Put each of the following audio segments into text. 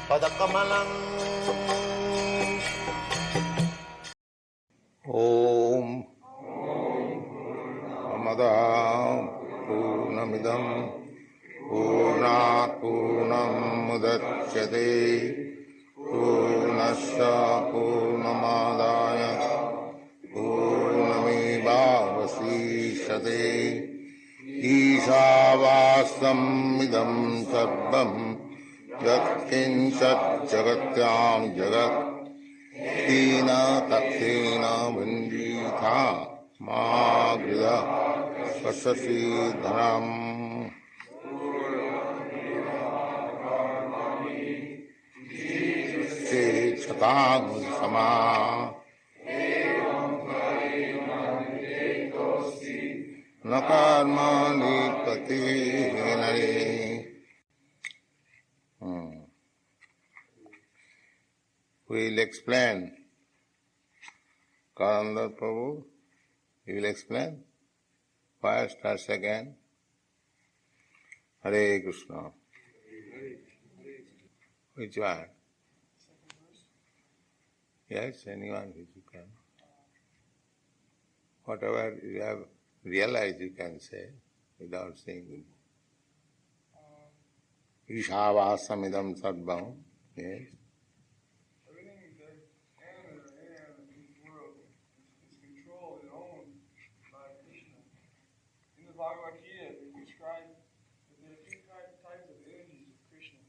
padakamalam. Om Amada Purnamidam Purnat Purnam Mudachyate Purnasya Purnamadaya Purnamevavasishate Ishavasam idam sarvam Yatkinchat jagatyam jagat Tina tatsena vanditha Magrida Svasasi dharam Se chatang sama Nakarma lipati hinare. We'll explain. Karandar Prabhu, he will explain. First or second. Hare Krishna. Which one? Yes, anyone which you can. Whatever you have realized you can say without saying. Ishavāsamidam sarvam. Yes. Everything that animate in this world is controlled and owned by Krishna. In the Bhagavad Gita, they describe that there are two types of energies of Krishna: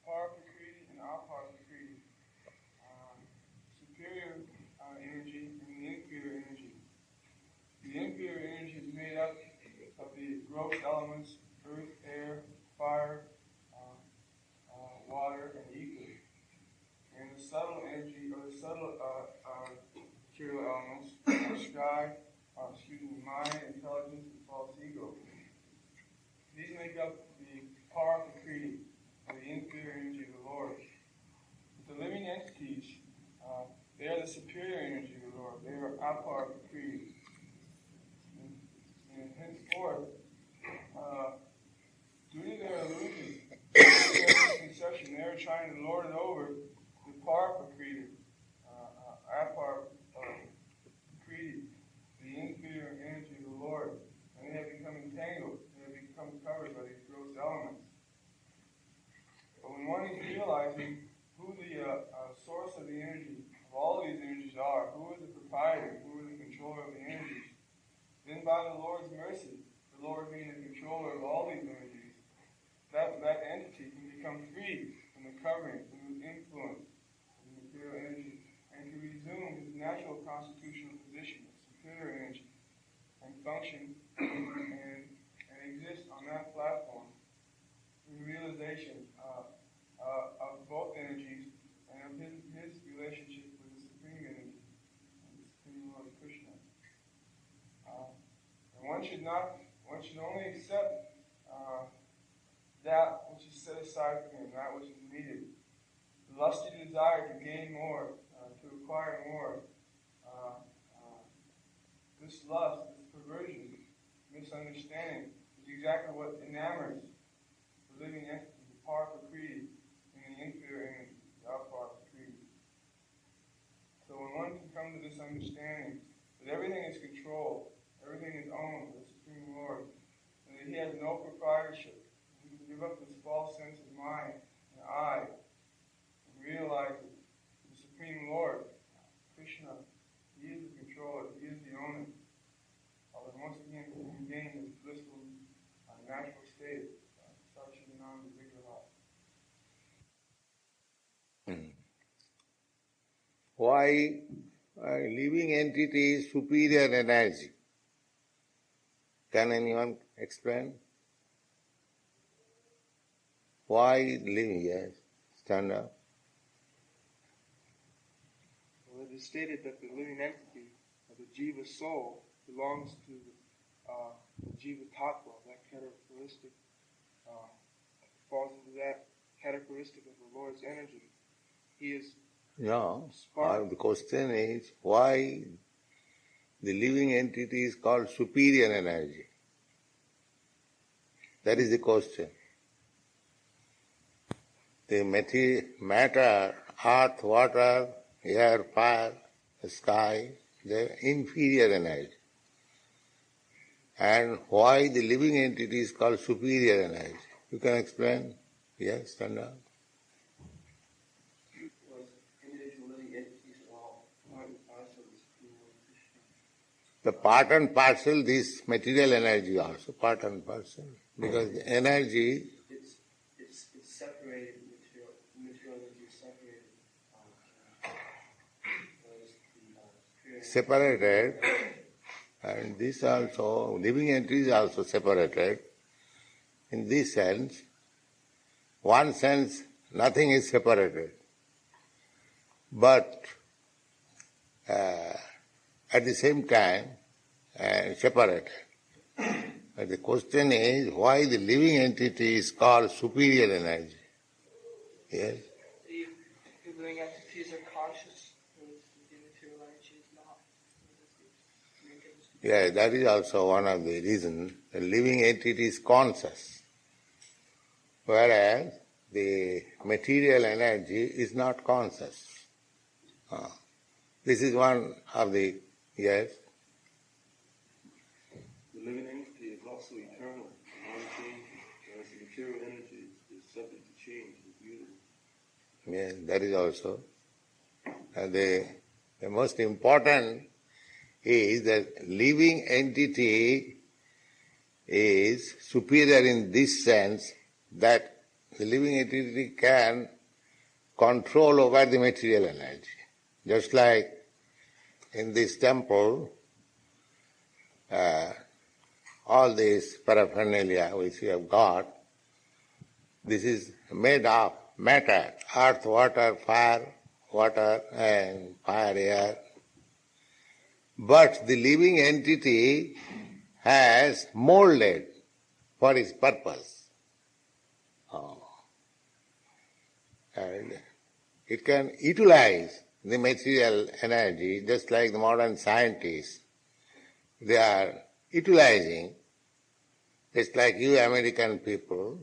Paraprakriti and Aparaprakriti. Superior energy and the inferior energy. The inferior energy is made up of the gross elements: earth, air, fire, water, and ether. And the subtle energy, or the subtle material elements, are sky, mind, intelligence, and false ego. These make up the Paraprakriti, or the inferior energy of the Lord. The living entities, they are the superior energy of the Lord. They are Aparaprakriti. And henceforth, due to their illusion, due to their misconception, they are trying to lord it over the Paraprakriti, Aparaprakriti, the inferior energy of the Lord. And they have become entangled. They have become covered by these gross elements. But when one is realizing who the source of the energy, of all these energies are, who is the proprietor, who is the controller of the energies, then by the Lord's mercy, the Lord being the controller of all these energies, that entity can become free from the covering, from the influence of the material energy, and can resume his natural constitutional position of superior energy, and function and exist on that platform in realization of both energies and of his relationship with the Supreme Energy, the Supreme Lord Krishna. And one should only accept that which is set aside for him, that which is needed. The lusty desire to gain more, to acquire more, this lust, this perversion, misunderstanding, is exactly what enamors the living entity, the Paraprakriti, and the inferior energy, the Aparaprakriti. So when one can come to this understanding that everything is controlled, everything is owned by the Supreme Lord, and that he has no proprietorship, he can give up this false sense of mind and I, and realize that the Supreme Lord, Krishna, he is the controller, he is the owner. Then once again, we can gain this blissful natural state, Satchidananda Vigraha. Why living entity is superior energy? Can anyone explain? Why living? Yes, stand up. Well, it is stated that the living entity, or the jiva soul, belongs to the jiva tattva, that characteristic, falls into that characteristic of the Lord's energy. He is the question is why the living entity is called superior energy. That is the question. The matter, earth, water, air, fire, sky, the inferior energy. And why the living entity is called superior energy? You can explain? Yes, stand up. The part and parcel, this material energy also, part and parcel. Because the energy... It's separated, material energy is separated. Separated, and this also, living entity is also separated. In this sense, one sense, nothing is separated. But at the same time, separated. But the question is, why the living entity is called superior energy? Yes? The living entities are conscious, whereas the material energy is not. Yeah, that is also one of the reasons. The living entity is conscious, whereas the material energy is not conscious. This is one of the... Yes? The living entity is also eternal, non-changing, whereas the material energy is subject to change and beauty. Yes, that is also. The most important is that living entity is superior in this sense that the living entity can control over the material energy. Just like in this temple, all this paraphernalia which we have got, this is made of matter, earth, water, and fire, air. But the living entity has molded for its purpose. And it can utilize the material energy just like the modern scientists. They are utilizing, just like you American people,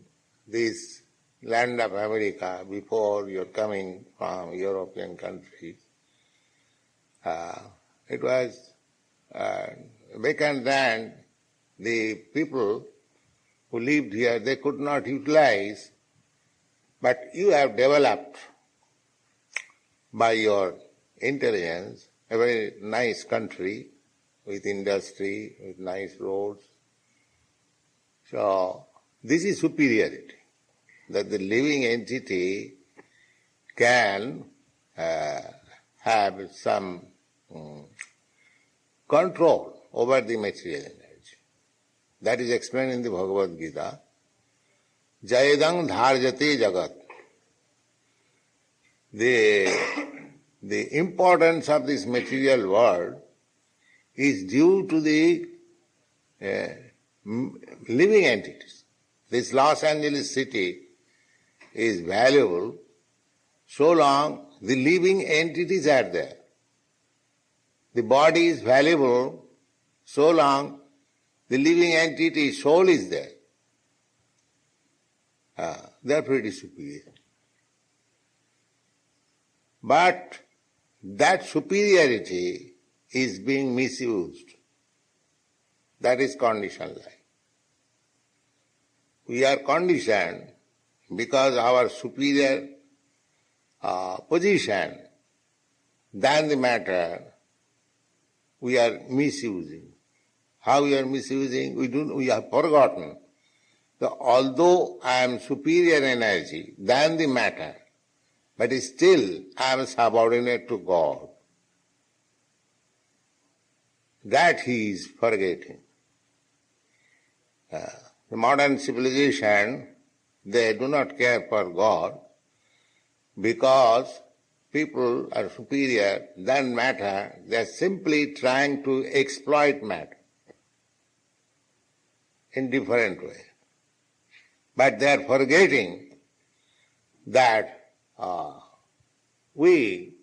this land of America, before you're coming from European countries, it was vacant land. The people who lived here, they could not utilize, but you have developed by your intelligence a very nice country with industry, with nice roads. So this is superiority, that the living entity can have some control over the material energy. That is explained in the Bhagavad Gita. Jayadang dharjate jagat. The importance of this material world is due to the living entities. This Los Angeles city is valuable so long the living entities are there. The body is valuable so long the living entity, soul is there. They are pretty superior. But that superiority is being misused. That is conditioned life. We are conditioned because our superior position than the matter, we are misusing. How we are misusing? We have forgotten that although I am superior energy than the matter, but still I am subordinate to God. That he is forgetting. The modern civilization, they do not care for God because people are superior than matter. They are simply trying to exploit matter in different way. But they are forgetting that we,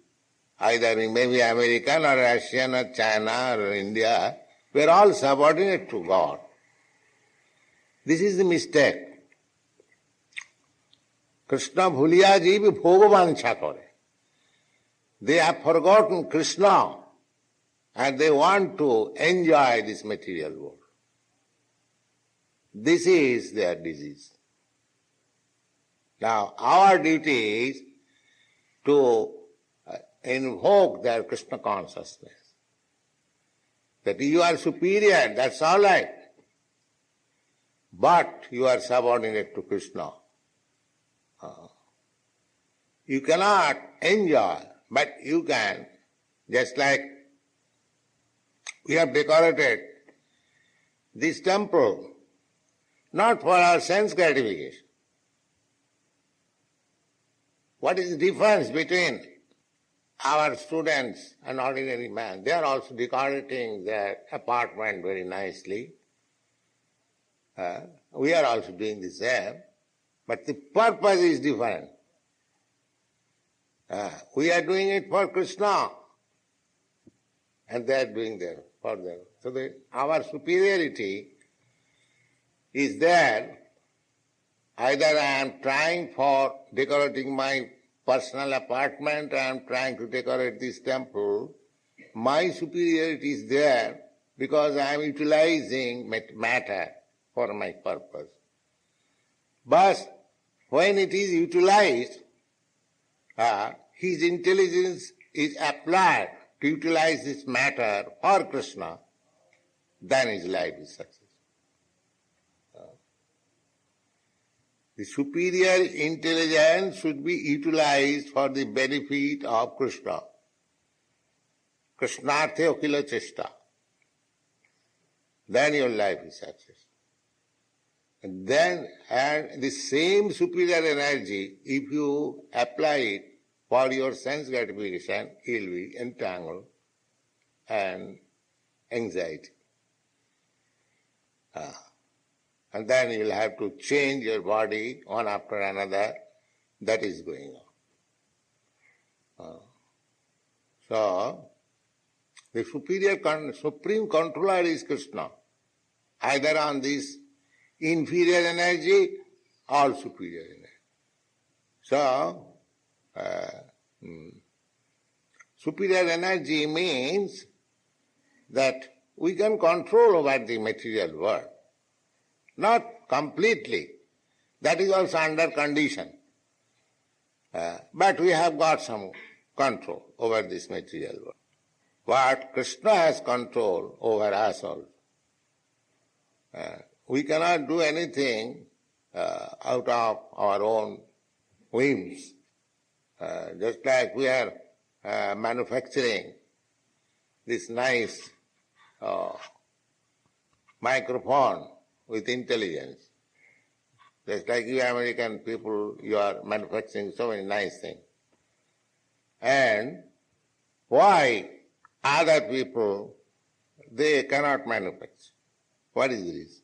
either maybe American or Russian or China or India, we are all subordinate to God. This is the mistake. Krishna bhuliya jeev bhogavansha kare. They have forgotten Krishna and they want to enjoy this material world. This is their disease. Now, our duty is to invoke their Krishna consciousness. That you are superior, that's all right. But you are subordinate to Krishna. You cannot enjoy, but you can, just like we have decorated this temple, not for our sense gratification. What is the difference between our students and ordinary man? They are also decorating their apartment very nicely. We are also doing the same, but the purpose is different. We are doing it for Krishna, and they are doing it for them. So our superiority is there. Either I am trying for decorating my personal apartment, I am trying to decorate this temple. My superiority is there because I am utilizing matter for my purpose. But when it is utilized, his intelligence is applied to utilize this matter for Krishna, then his life is successful. The superior intelligence should be utilized for the benefit of Krishna. Krishnarthe okila chesta. Then your life is successful. And the same superior energy, if you apply it for your sense gratification, it will be entangled and anxiety. And then you will have to change your body one after another. That is going on. So, the supreme controller is Krishna, either on this inferior energy or superior energy. So, superior energy means that we can control over the material world. Not completely. That is also under condition. But we have got some control over this material world. But Krishna has control over us also. We cannot do anything out of our own whims. Just like we are manufacturing this nice microphone with intelligence. Just like you American people, you are manufacturing so many nice things. And why other people, they cannot manufacture? What is this?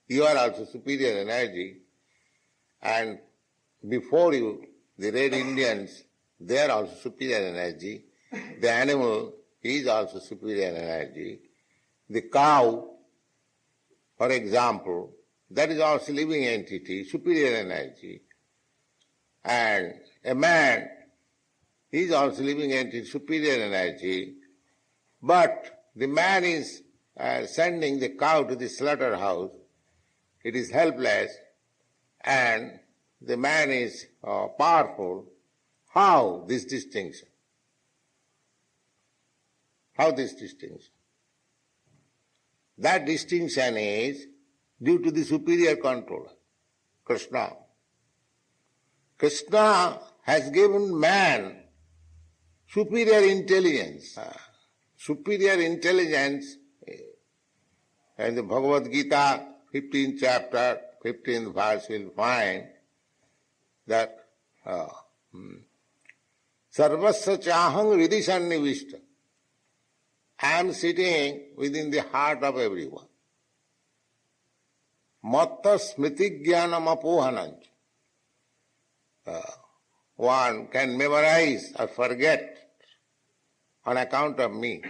You are also superior energy, and before you, the Red Indians, they are also superior energy. The animal is also superior energy. The cow, for example, that is also living entity, superior energy. And a man is also living entity, superior energy. But the man is sending the cow to the slaughterhouse. It is helpless, and the man is powerful. How this distinction? How this distinction? That distinction is due to the superior controller, Krishna. Krishna has given man superior intelligence. Superior intelligence, in the Bhagavad Gita, 15th chapter, 15th verse, we'll find that Sarvasya chahang vidishan nivishta. I am sitting within the heart of everyone. Matta smriti jnanam apohananch. One can memorize or forget on account of me.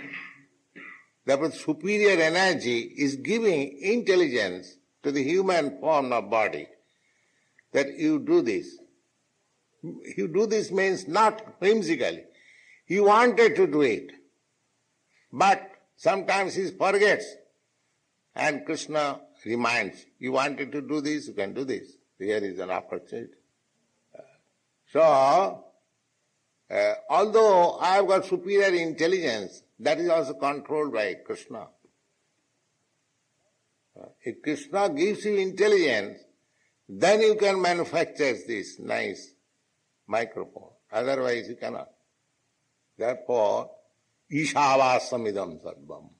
Therefore, superior energy is giving intelligence to the human form of body that you do this. You do this means not whimsically. He wanted to do it, but sometimes he forgets. And Krishna reminds, you wanted to do this, you can do this. Here is an opportunity. So, although I have got superior intelligence, that is also controlled by Krishna. If Krishna gives you intelligence, then you can manufacture this nice microphone. Otherwise you cannot. Therefore, Ishavāsamidam sarvam.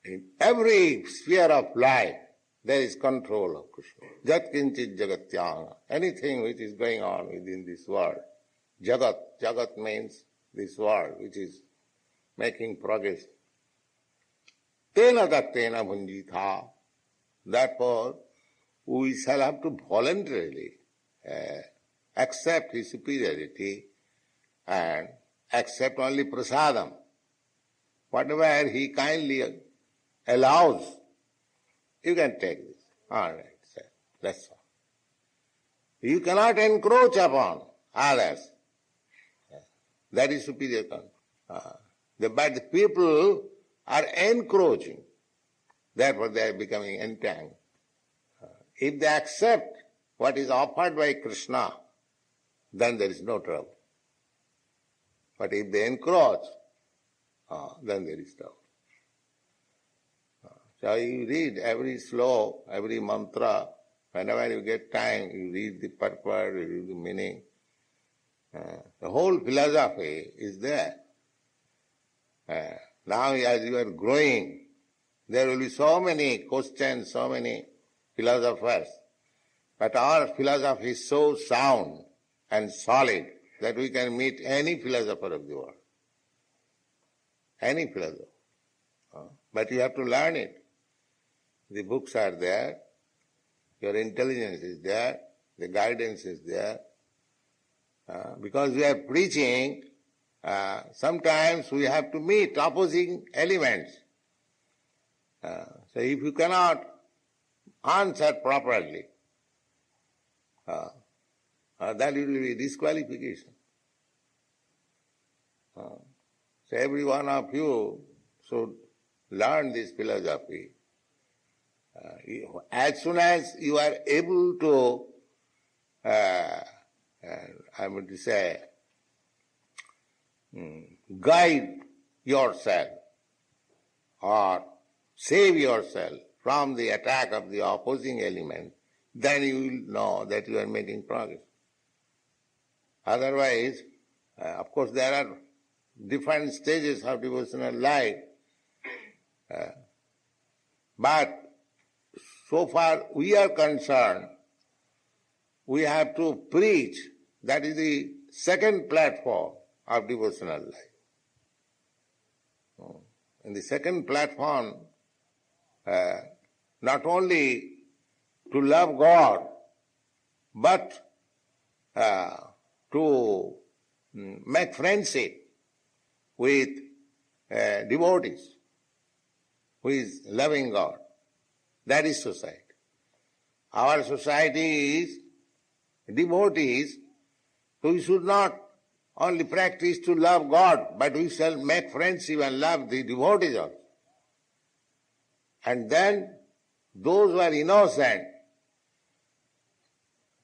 In every sphere of life, there is control of Krishna. Jat kinchit jagatyanga. Anything which is going on within this world. Jagat means this world which is making progress. Tena dattena bhunjitha. Therefore, we shall have to voluntarily accept his superiority and accept only prasadam. Whatever he kindly allows, you can take this. All right, sir. That's all. You cannot encroach upon others. That is superior control. But the people are encroaching. Therefore they are becoming entangled. If they accept what is offered by Krishna, then there is no trouble. But if they encroach, then there is trouble. So you read every sloka, every mantra, whenever you get time, you read the purport, you read the meaning. The whole philosophy is there. Now as you are growing, there will be so many questions, so many philosophers. But our philosophy is so sound and solid that we can meet any philosopher of the world. Any philosopher. But you have to learn it. The books are there, your intelligence is there, the guidance is there. Because we are preaching, sometimes we have to meet opposing elements. So if you cannot answer properly, that will be disqualification. So every one of you should learn this philosophy. As soon as you are able to, I would say, guide yourself or save yourself from the attack of the opposing element, then you will know that you are making progress. Otherwise, of course, there are different stages of devotional life, but so far we are concerned, we have to preach. That is the second platform of devotional life. In the second platform, not only to love God, but to make friendship with devotees who is loving God. That is society. Our society is devotees, so we should not only practice to love God, but we shall make friendship and love the devotees also. And then those who are innocent,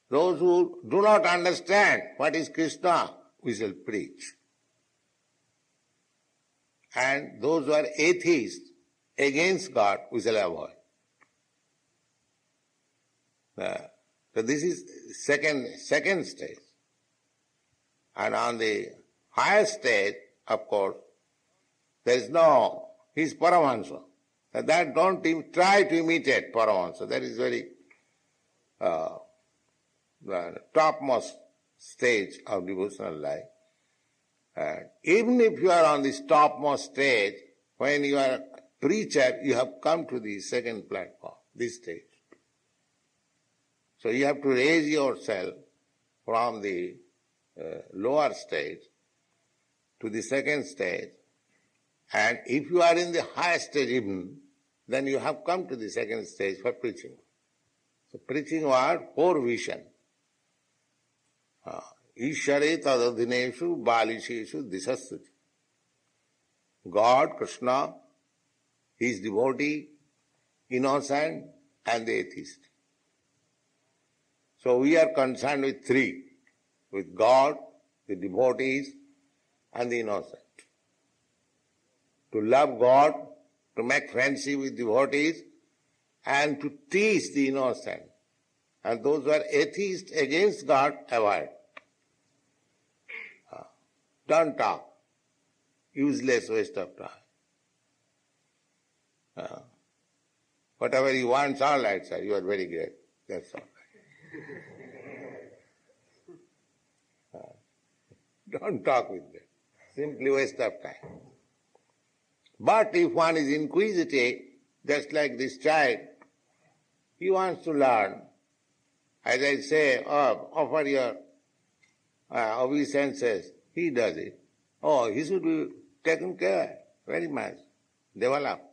those who do not understand what is Krishna, we shall preach. And those who are atheists, against God, we shall avoid. So this is second stage. And on the highest stage, of course, there is no, he is Paramahansa. That don't try to imitate Paramahansa. That is very the topmost stage of devotional life. And even if you are on this topmost stage, when you are a preacher, you have come to the second platform, this stage. So you have to raise yourself from the lower stage to the second stage. And if you are in the highest stage even, then you have come to the second stage for preaching. So preaching was for vision. Ishare tadadhineshu balisheshu disasati. God, Krishna, His devotee, innocent, and the atheist. So we are concerned with three, with God, the devotees, and the innocent. To love God, to make friendship with devotees, and to teach the innocent. And those who are atheists against God, avoid. Don't talk. Useless waste of time. Whatever you want, all right, sir. You are very great. That's all. Don't talk with them. Simply waste of time. But if one is inquisitive, just like this child, he wants to learn. As I say, offer your obeisances. He does it. Oh, he should be taken care very much, developed.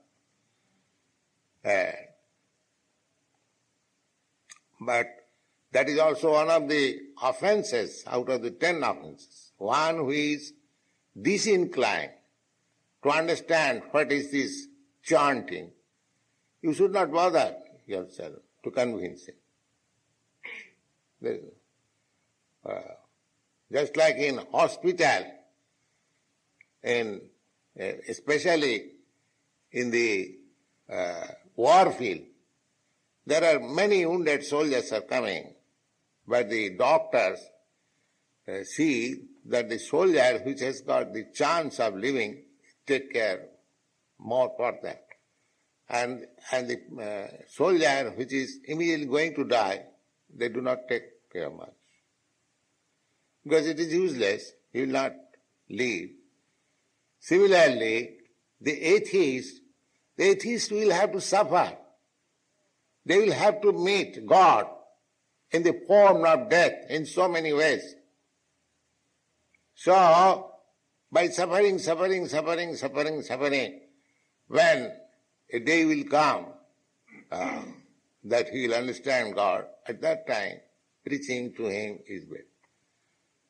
But that is also one of the offenses out of the 10 offenses. One who is disinclined to understand what is this chanting, you should not bother yourself to convince him. Just like in hospital, especially in the war field, there are many wounded soldiers are coming, but the doctors see that the soldier which has got the chance of living take care more for that. And the soldier which is immediately going to die, they do not take care much. Because it is useless, he will not live. Similarly, the atheist will have to suffer. They will have to meet God in the form of death in so many ways. So, by suffering, when a day will come that he will understand God, at that time, preaching to him is better.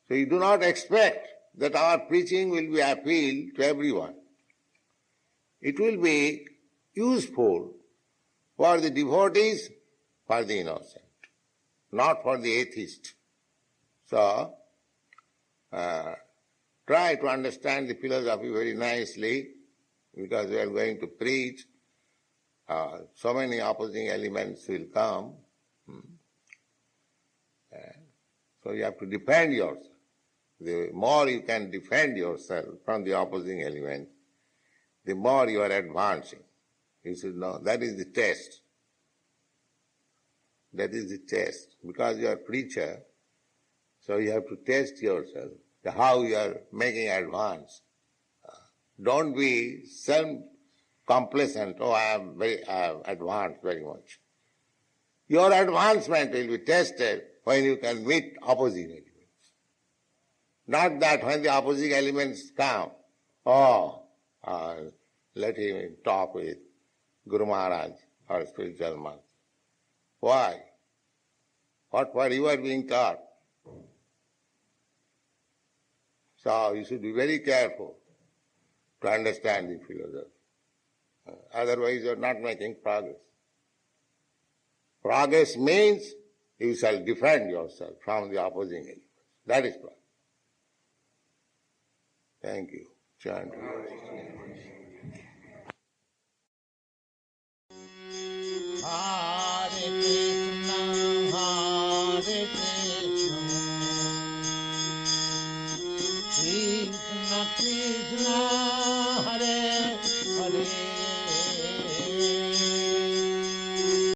So you do not expect that our preaching will be appeal to everyone. It will be useful for the devotees, for the innocent, not for the atheist. So, try to understand the philosophy very nicely, because we are going to preach. So many opposing elements will come. So you have to defend yourself. The more you can defend yourself from the opposing element, the more you are advancing. You should know that is the test. That is the test. Because you are a preacher, so you have to test yourself, how you are making advance. Don't be self-complacent. Oh, I have advanced very much. Your advancement will be tested when you can meet opposing elements. Not that when the opposing elements come, let him talk with Guru Maharaj or spiritual master. Why? What you are being taught? So you should be very careful to understand the philosophy. Otherwise you are not making progress. Progress means you shall defend yourself from the opposing elements. That is progress. Thank you. Chant.